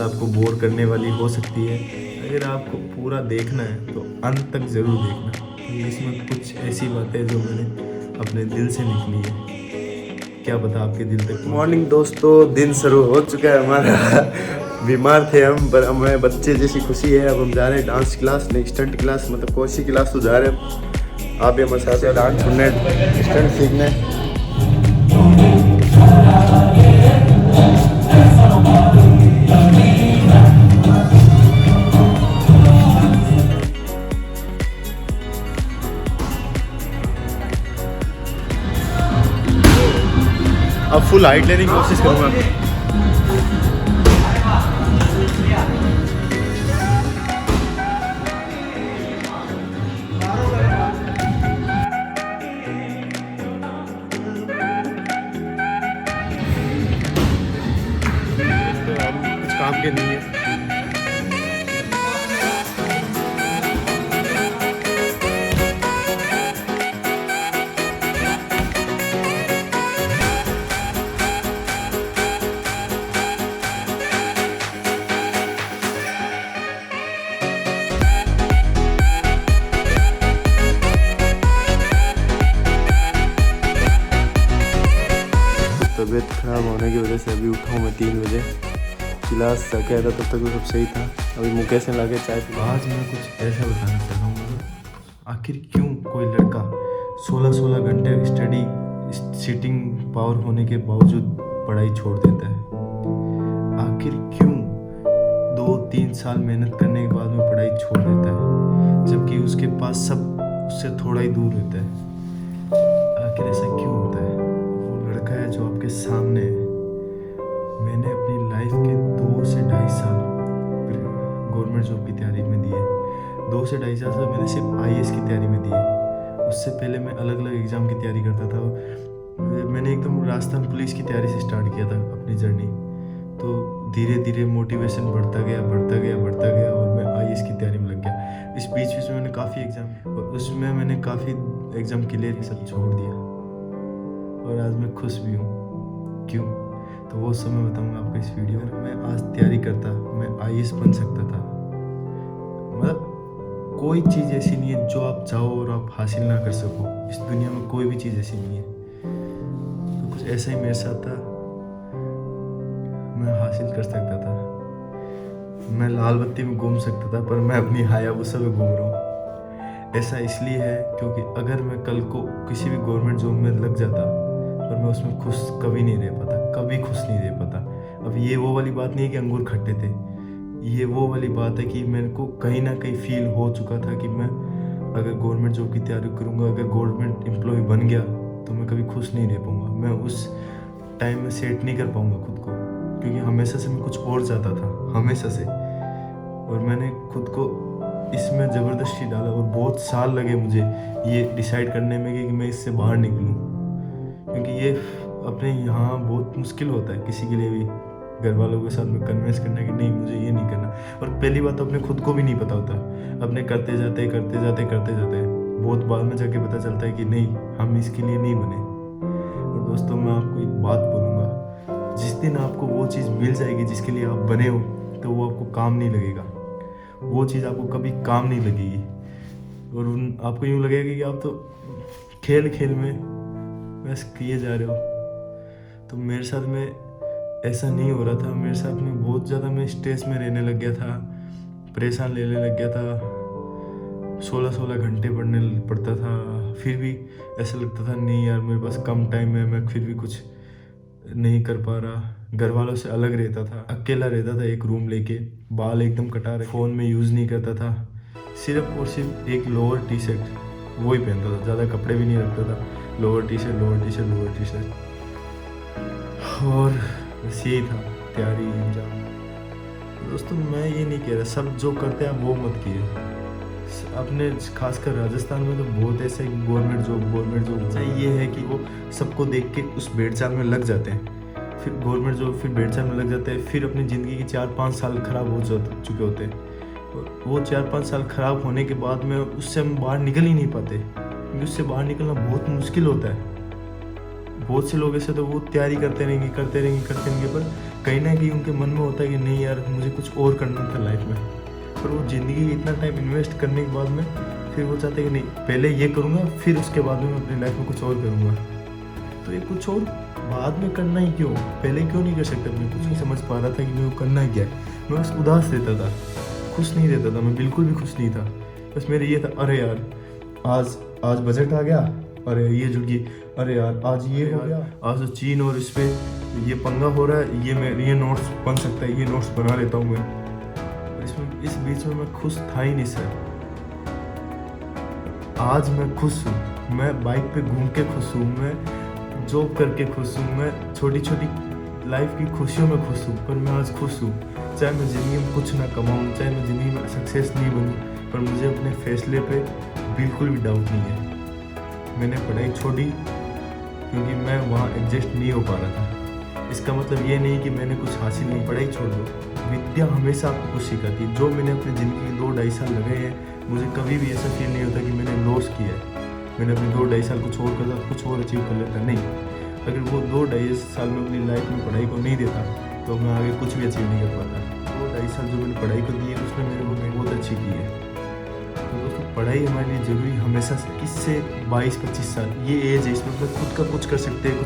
आपको बोर करने वाली हो सकती है। अगर आपको पूरा देखना है तो अंत तक ज़रूर देखना, क्योंकि इसमें कुछ ऐसी बातें जो मैंने अपने दिल से निकली है, क्या पता आपके दिल तक। मॉर्निंग दोस्तों, दिन शुरू हो चुका है हमारा। बीमार थे हम, पर हमें बच्चे जैसी खुशी है। अब हम जा रहे हैं डांस क्लास, नहीं स्टंट क्लास, मतलब कौन सी क्लास तो जा रहे हैं। आप भी हमारे साथ डांस सुनने, स्टंट सीखने। अब फुल हाइट लेने की कोशिश करूँगा। तो हम कुछ काम के नहीं है। तबीयत खराब होने की वजह से अभी उठा हूँ मैं 3 बजे। क्लास क्या था, तब तक तो सब सही था। अभी मुकेश ने लाके चाय पी। आज मैं कुछ ऐसा बताना चाह रहा हूँ, आखिर क्यों कोई लड़का 16-16 घंटे स्टडी सीटिंग पावर होने के बावजूद पढ़ाई छोड़ देता है। आखिर क्यों 2-3 साल मेहनत करने के बाद में पढ़ाई छोड़ देता है, जबकि उसके पास सब उससे थोड़ा ही दूर होता है। आखिर ऐसा क्यों होता है? लड़का है जो आपके सामने है। मैंने अपनी लाइफ के 2 से 2.5 साल गवर्नमेंट जॉब की तैयारी में दिए। 2 से 2.5 साल से मैंने सिर्फ IAS की तैयारी में दिए। उससे पहले मैं अलग अलग एग्ज़ाम की तैयारी करता था। मैंने एकदम राजस्थान पुलिस की तैयारी से स्टार्ट किया था अपनी जर्नी। तो धीरे धीरे मोटिवेशन बढ़ता गया और मैं IAS की तैयारी में लग गया। इस बीच में मैंने काफ़ी एग्ज़ाम, और उसमें मैंने काफ़ी एग्ज़ाम क्लियर सब छोड़ दिया, और आज मैं खुश भी हूँ। क्यों? तो वो सब मैं बताऊँगा आपको इस वीडियो में। मैं आज तैयारी करता, मैं IAS बन सकता था। मतलब कोई चीज़ ऐसी नहीं है जो आप चाहो और आप हासिल ना कर सको। इस दुनिया में कोई भी चीज़ ऐसी नहीं है। तो कुछ ऐसा ही मेरे साथ था, मैं हासिल कर सकता था। मैं लाल बत्ती में घूम सकता था, पर मैं अपनी हायाबुसा में घूम रहा हूँ। ऐसा इसलिए है क्योंकि अगर मैं कल को किसी भी गवर्नमेंट जॉब में लग जाता, पर मैं उसमें खुश कभी नहीं रह पाता, कभी खुश नहीं रह पाता। अब ये वो वाली बात नहीं है कि अंगूर खट्टे थे, ये वो वाली बात है कि मेरे को कहीं ना कहीं फील हो चुका था कि मैं अगर गवर्नमेंट जॉब की तैयारी करूँगा, अगर गवर्नमेंट एम्प्लॉय बन गया, तो मैं कभी खुश नहीं रह पाऊँगा। मैं उस टाइम में सेट नहीं कर पाऊँगा खुद को, क्योंकि हमेशा से मैं कुछ और चाहता था, हमेशा से। और मैंने खुद को इसमें ज़बरदस्ती डाला, और बहुत साल लगे मुझे ये डिसाइड करने में कि मैं इससे बाहर निकलूँ, क्योंकि ये अपने यहाँ बहुत मुश्किल होता है किसी के लिए भी घर वालों के साथ में कन्विंस करना कि नहीं मुझे ये नहीं करना। और पहली बात तो अपने खुद को भी नहीं पता होता, अपने करते जाते बहुत बाद में जाके पता चलता है कि नहीं, हम इसके लिए नहीं बने। और दोस्तों, मैं आपको एक बात बोलूँगा, जिस दिन आपको वो चीज़ मिल जाएगी जिसके लिए आप बने हो, तो वो आपको काम नहीं लगेगा। वो चीज़ आपको कभी काम नहीं लगेगी, और आपको यूँ लगेगा कि आप तो खेल खेल में बस किए जा रहे हो। तो मेरे साथ में ऐसा नहीं हो रहा था। मेरे साथ में बहुत ज़्यादा मैं स्ट्रेस में रहने लग गया था, परेशान लेने लग गया था। 16-16 घंटे पढ़ने पड़ता था, फिर भी ऐसा लगता था नहीं यार, मेरे पास कम टाइम है, मैं फिर भी कुछ नहीं कर पा रहा। घर वालों से अलग रहता था, अकेला रहता था एक रूम लेके, बाल एकदम कटा रहे, फ़ोन में यूज़ नहीं करता था, सिर्फ और सिर्फ एक लोअर टी शर्ट वही पहनता था, ज़्यादा कपड़े भी नहीं रखता था। लोअर टी शर्ट, और बस यही था तैयारी इंजाम। दोस्तों, मैं ये नहीं कह रहा सब जो करते हैं वो मत कीजिए। अपने खासकर राजस्थान में तो बहुत ऐसे गवर्नमेंट जॉब ये है कि वो सबको देख के उस भेड़चाल में लग जाते हैं, फिर गवर्नमेंट जॉब, फिर भेड़चाल में लग जाते हैं, फिर अपनी ज़िंदगी के 4-5 साल ख़राब हो चुके होते हैं। और वो 4-5 साल ख़राब होने के बाद में उससे हम बाहर निकल ही नहीं पाते, क्योंकि उससे बाहर निकलना बहुत मुश्किल होता है। बहुत से लोग ऐसे तो वो तैयारी करते रहेंगे, पर कहीं ना कहीं उनके मन में होता है कि नहीं यार मुझे कुछ और करना था लाइफ में, पर वो ज़िंदगी इतना टाइम इन्वेस्ट करने के बाद में फिर वो चाहते हैं कि नहीं पहले ये करूँगा फिर उसके बाद में मैं अपनी लाइफ में कुछ और करूँगा। तो ये कुछ और बाद में करना ही क्यों, पहले क्यों नहीं कर सकते? मैं कुछ नहीं समझ पा रहा था कि मैं वो करना क्या है। मैं बस उदास रहता था, खुश नहीं रहता था, मैं बिल्कुल भी खुश नहीं था। बस मेरे ये था, अरे यार आज बजट आ गया, अरे ये जुड़ गई, अरे यार आज ये हो गया, आज तो चीन और इस पे ये पंगा हो रहा है, ये नोट्स बन सकता है, ये नोट्स बना लेता हूँ मैं। इस बीच में मैं खुश था ही नहीं सर। आज मैं खुश हूँ, मैं बाइक पे घूम के खुश हूँ, मैं जॉब करके खुश हूँ, मैं छोटी छोटी लाइफ की खुशियों में खुश हूँ, पर मैं आज खुश हूँ। चाहे मैं ज़िंदगी में कुछ ना कमाऊँ, चाहे मैं ज़िंदगी में सक्सेस नहीं बनूँ, पर मुझे अपने फैसले पे बिल्कुल भी डाउट नहीं है। मैंने पढ़ाई छोड़ी क्योंकि मैं वहाँ एडजस्ट नहीं हो पा रहा था। इसका मतलब ये नहीं कि मैंने कुछ हासिल नहीं, पढ़ाई छोड़ दो। विद्या हमेशा आपको कुछ सिखाती है। जो मैंने अपनी ज़िंदगी में 2-2.5 साल लगाए हैं, मुझे कभी भी ऐसा फील नहीं होता कि मैंने लॉस किया है। मैंने अपने 2-2.5 साल कुछ और करता, कुछ और अचीव कर लेता। नहीं, अगर वो 2-2.5 साल में अपनी लाइफ में पढ़ाई को नहीं देता तो मैं आगे कुछ भी अचीव नहीं कर पाता। 2-2.5 साल जो मैंने पढ़ाई को दी है उसने मेरे को बहुत अच्छी की है। तो दोस्तों पढ़ाई हमारे लिए ज़रूरी हमेशा से, किससे 22-25 साल ये एज है, इसमें मतलब खुद का कुछ कर सकते हैं,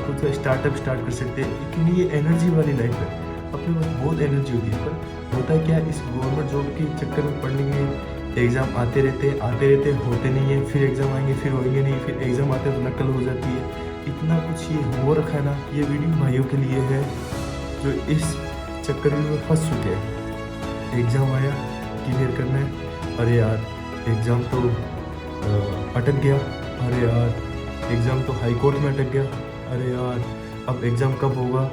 खुद का स्टार्टअप स्टार्ट कर सकते हैं। लेकिन ये एनर्जी वाली लाइफ है, अपने पास बहुत एनर्जी होती है। पर होता है क्या, इस गवर्नमेंट जॉब के चक्कर में पढ़ने के एग्ज़ाम आते रहते होते नहीं है, फिर एग्ज़ाम आएंगे फिर होंगे नहीं, फिर एग्ज़ाम आते तो नकल हो जाती है। इतना कुछ ये हो रखा है ना। ये वीडियो भाइयों के लिए है जो इस चक्कर में फंस चुके हैं। एग्ज़ाम आया, क्लियर करना है, अरे यार एग्ज़ाम तो अटक गया, अरे यार एग्ज़ाम तो हाई कोर्ट में अटक गया, अरे यार अब एग्ज़ाम कब होगा,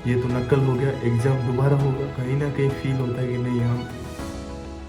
ये तो नकल हो गया, एग्ज़ाम दोबारा होगा। कहीं ना कहीं फील होता है कि नहीं, हम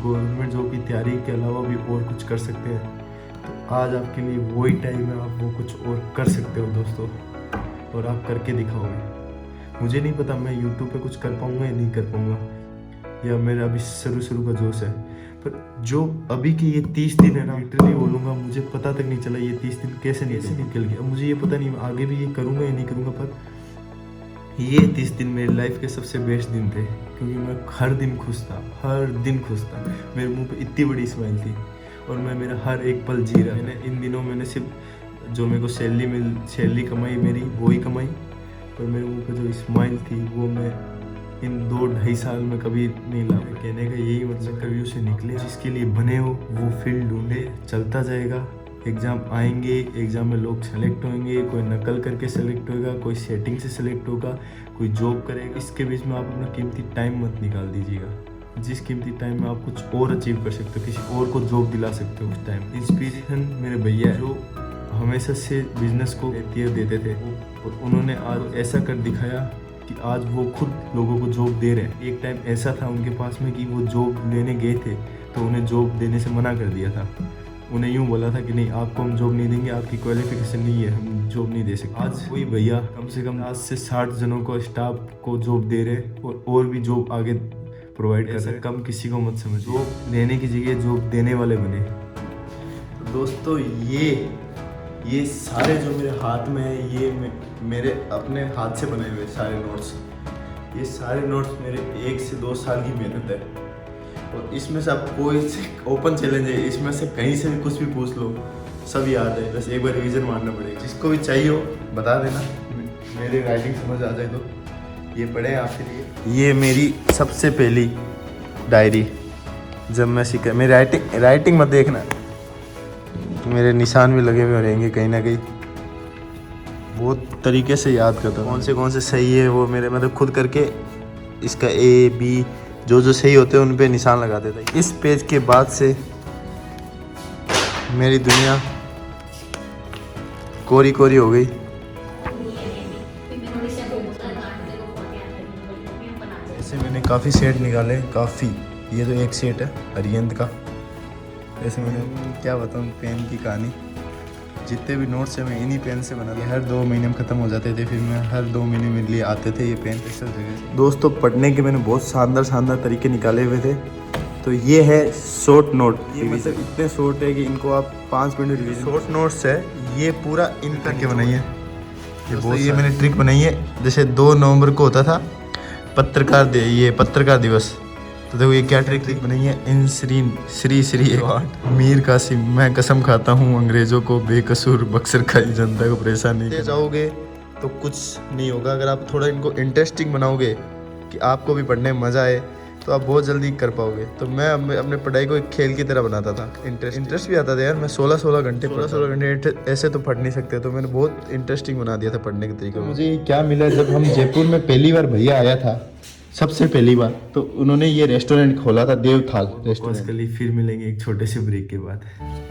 गवर्नमेंट जॉब की तैयारी के अलावा भी और कुछ कर सकते हैं। तो आज आपके लिए वही टाइम है, आप वो कुछ और कर सकते हो दोस्तों, और आप करके दिखाओगे। मुझे नहीं पता मैं यूट्यूब पे कुछ कर पाऊँगा या नहीं कर पाऊँगा, या मेरा अभी शुरू का जोश है। पर जो अभी के ये 30 दिन है ना, लिटरली बोलूँगा मुझे पता तक नहीं चला ये 30 दिन कैसे निकल गया। मुझे ये पता नहीं आगे भी ये करूँगा या नहीं करूँगा, पर ये 30 दिन मेरी लाइफ के सबसे बेस्ट दिन थे, क्योंकि मैं हर दिन खुश था, हर दिन खुश था। मेरे मुंह पे इतनी बड़ी स्माइल थी और मैं मेरा हर एक पल जी रहा। मैंने इन दिनों मैंने सिर्फ जो मेरे को सैलरी कमाई मेरी वो ही कमाई, पर मेरे मुंह पे जो स्माइल थी वो मैं इन 2-2.5 साल में कभी नहीं ला। कहने का यही मतलब, कभी से निकले, जिसके लिए बने हो वो फील्ड ढूंढे, चलता जाएगा। एग्ज़ाम आएंगे, एग्ज़ाम में लोग सेलेक्ट होंगे, कोई नकल करके सेलेक्ट होगा, कोई सेटिंग से सेलेक्ट होगा, कोई जॉब करेगा। इसके बीच में आप अपना कीमती टाइम मत निकाल दीजिएगा। जिस कीमती टाइम में आप कुछ और अचीव कर सकते हो, किसी और को जॉब दिला सकते हो उस टाइम। इंस्पिरेशन मेरे भैया है जो हमेशा से बिजनेस को देते थे, और उन्होंने आज ऐसा कर दिखाया कि आज वो खुद लोगों को जॉब दे रहे हैं। एक टाइम ऐसा था उनके पास में कि वो जॉब लेने गए थे तो उन्हें जॉब देने से मना कर दिया था। उन्हें यूँ बोला था कि नहीं, आपको हम जॉब नहीं देंगे, आपकी क्वालिफिकेशन नहीं है, हम जॉब नहीं दे सकते। आज वही भैया कम से कम 50 से 60 जनों को स्टाफ को जॉब दे रहे और भी जॉब आगे प्रोवाइड कर रहे। कम किसी को मत समझो, जॉब लेने की जगह जॉब देने वाले बने। तो दोस्तों ये सारे जो मेरे हाथ में है, ये मेरे अपने हाथ से बनाए हुए सारे नोट्स। ये सारे नोट्स मेरे 1 से 2 साल की मेहनत है, और इसमें से आप कोई से ओपन चैलेंज है, इसमें से कहीं से भी कुछ भी पूछ लो, सब याद है। बस एक बार रिवीजन मारना पड़ेगा। जिसको भी चाहिए हो बता देना, मेरी राइटिंग समझ आ जाए तो ये पढ़े आपके लिए। ये मेरी सबसे पहली डायरी, जब मैं सीखा। मेरी राइटिंग मत देखना, मेरे निशान भी लगे हुए रहेंगे कहीं ना कहीं। बहुत तरीके से याद करता हूँ कौन से सही है, वो मेरे मतलब खुद करके इसका A B जो सही होते हैं उन पे निशान लगा देता है। इस पेज के बाद से मेरी दुनिया कोरी कोरी हो गई। ऐसे मैंने काफ़ी सेट निकाले, काफ़ी। ये तो एक सेट है अरियंत का। ऐसे मैंने क्या बताऊँ पेन की कहानी। जितने भी नोट्स हैं मैं इन्हीं पेन से बना दिया। हर 2 महीने में ख़त्म हो जाते थे, फिर मैं हर 2 महीने में लिए आते थे ये पेन सब जगह से। दोस्तों पढ़ने के मैंने बहुत शानदार तरीके निकाले हुए थे। तो ये है शॉर्ट नोट। ये मतलब इतने शॉर्ट है कि इनको आप 5 मिनट रिवीजन। शॉर्ट नोट्स है, ये पूरा इन करके बनाइए। दोस्तों ये मैंने ट्रिक बनाई है, जैसे 2 नवंबर को होता था पत्रकार दिवस, तो देखो ये क्या ट्रिक बनाई है। इन श्री मीर कासिम, मैं कसम खाता हूँ अंग्रेजों को बेकसूर बक्सर खाई जनता को परेशान नहीं जाओगे तो कुछ नहीं होगा। अगर आप थोड़ा इनको इंटरेस्टिंग बनाओगे कि आपको भी पढ़ने में मज़ा आए तो आप बहुत जल्दी कर पाओगे। तो मैं अपने पढ़ाई को एक खेल की तरह बनाता था, इंटरेस्ट भी आता था यार। मैं 16 घंटे ऐसे तो पढ़ नहीं सकते, तो मैंने बहुत इंटरेस्टिंग बना दिया था पढ़ने के तरीके। मुझे क्या मिला जब हम जयपुर में पहली बार भैया आया था, सबसे पहली बार, तो उन्होंने ये रेस्टोरेंट खोला था, देवथाल रेस्टोरेंट। फिर मिलेंगे एक छोटे से ब्रेक के बाद।